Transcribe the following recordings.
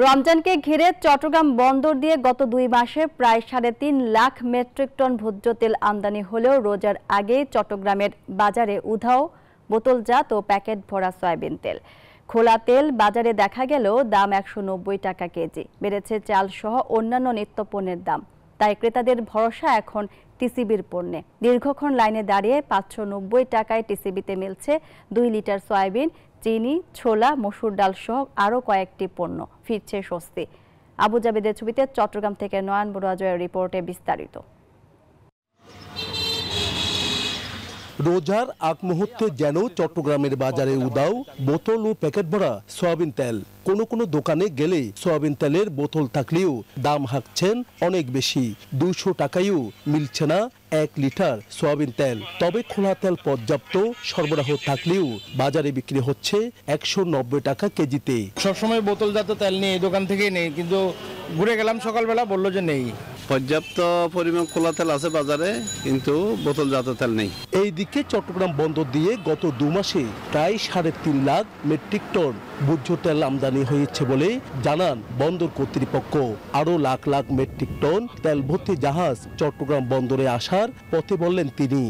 রমজানকে ঘিরে চট্টগ্রাম বন্দর দিয়ে গত 2 মাসে প্রায় 3.5 লাখ মেট্রিক টন ভোজ্য তেল আমদানি হলেও রোজার আগে চট্টগ্রামের বাজারে উধাও বোতলজাত ও প্যাকেট ভরা সয়াবিন তেল। খোলা তেল বাজারে দেখা গেলেও দাম 190 টাকা কেজি। বেড়েছে চাল সহ অন্যান্য নিত্যপণ্যের দাম। তাই ক্রেতাদের ভরসা এখন টিসিবির পণ্যে। দীর্ঘক্ষণ লাইনে দাঁড়িয়ে 590 টাকায় টিসিবিতে মিলছে 2 লিটার সয়াবিন, চিনি, ছোলা, মসুর ডাল সহ আরও কয়েকটি পণ্য। ফিরছে স্বস্তি। আবু জাবেদের ছবিতে চট্টগ্রাম থেকে নয়ন বড়ুয়া জয়ের রিপোর্টে বিস্তারিত। রোজার আগ মুহূর্তে যেন চট্টগ্রামের বাজারে উদাও বোতল ও প্যাকেট ভরা সয়াবিন তেল। কোনো দোকানে গেলে সয়াবিন তেলের বোতল থাকলেও দাম হাঁকছেন অনেক বেশি। 200 টাকায়ও মিলছে না 1 লিটার সয়াবিন তেল। তবে খোলা তেল পর্যাপ্ত সরবরাহ থাকলেও বাজারে বিক্রি হচ্ছে 190 টাকা কেজিতে। সবসময় বোতলজাত তেল নেই, দোকান থেকেই নেই, কিন্তু ঘুরে গেলাম সকালবেলা বললো যে নেই। পর্যাপ্ত পরিমাণ খোলা তেল আছে বাজারে, কিন্তু বোতলজাত তেল নেই। এইদিকে চট্টগ্রাম বন্দর দিয়ে গত 2 মাসে প্রায় 3.5 লাখ মেট্রিক টন ভোজ্য তেল আমদানি হয়েছে বলে জানান বন্দর কর্তৃপক্ষ। আরও লাখ লাখ মেট্রিক টন তেল ভর্তি জাহাজ চট্টগ্রাম বন্দরে আসার পথে বললেন তিনি।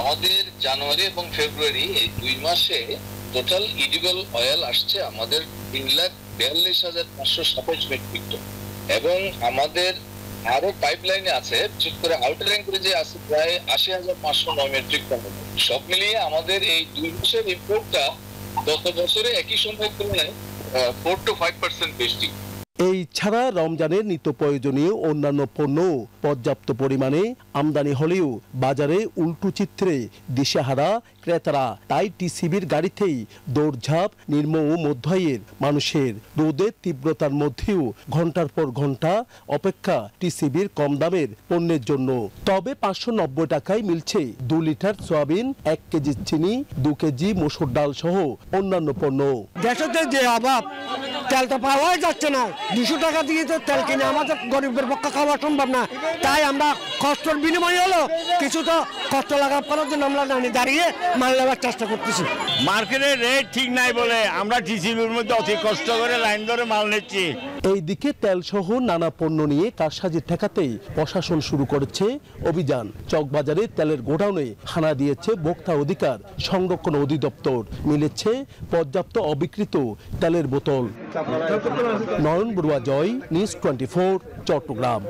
আমাদের জানুয়ারি এবং ফেব্রুয়ারি এই 2 মাসে টোটাল ইডিবল অয়েল আসছে আমাদের 3,42,527 মেট্রিক টন, এবং আমাদের আরো পাইপলাইনে আছে, বিশেষ করে আউটার লাইন করে যে আছে প্রায় 80,509 মেট্রিক টন। সব মিলিয়ে আমাদের এই 2 মাসের ইম্পোর্টটা গত বছরে একই সময়ের তুলনায় 4 to 5% বেশি। এই ছাড়া রমজানের নিত্য প্রয়োজনীয় অন্যান্য পণ্য পর্যাপ্ত পরিমাণে আমদানি হলেও বাজারে উল্টো চিত্রে দিশেহারা ক্রেতারা। তাই টিসিবির গাড়িতেই দৌড়ঝাঁপ নিম্ন ও মধ্য আয়ের মানুষের। রোদের তীব্রতার মধ্যেও ঘন্টার পর ঘন্টা অপেক্ষা টিসিবির কম দামের পণ্যের জন্য। তবে 590 টাকায় মিলছে 2 লিটার সয়াবিন, 1 কেজি চিনি, 2 কেজি মসুর ডাল সহ অন্যান্য পণ্য। দেশে যে অভাব, তেল তো পাওয়াই যাচ্ছে না। 200 টাকা দিয়ে তো তেল কিনে আমাদের গরিবের পক্ষে খাওয়া সম্ভব না। তাই আমরা কষ্টের বিনিময়ে হলো কিছু তো কষ্ট লাগার করার জন্য আমরা দাঁড়িয়ে মাল নেওয়ার চেষ্টা করতেছি। মার্কেটের রেট ঠিক নাই বলে আমরা টিসিবির মধ্যে অতি কষ্ট করে লাইন ধরে মাল নিচ্ছি। এইদিকে তেল সহ নানা পণ্য নিয়ে কারসাজি ঠেকাতেই প্রশাসন শুরু করেছে অভিযান। চকবাজারে তেলের গোডাউনে হানা দিয়েছে ভোক্তা অধিকার সংরক্ষণ অধিদপ্তর। মিলেছে পর্যাপ্ত অবিকৃত তেলের বোতল। নয়ন বড়ুয়া জয়, নিউজ 24, চট্টগ্রাম।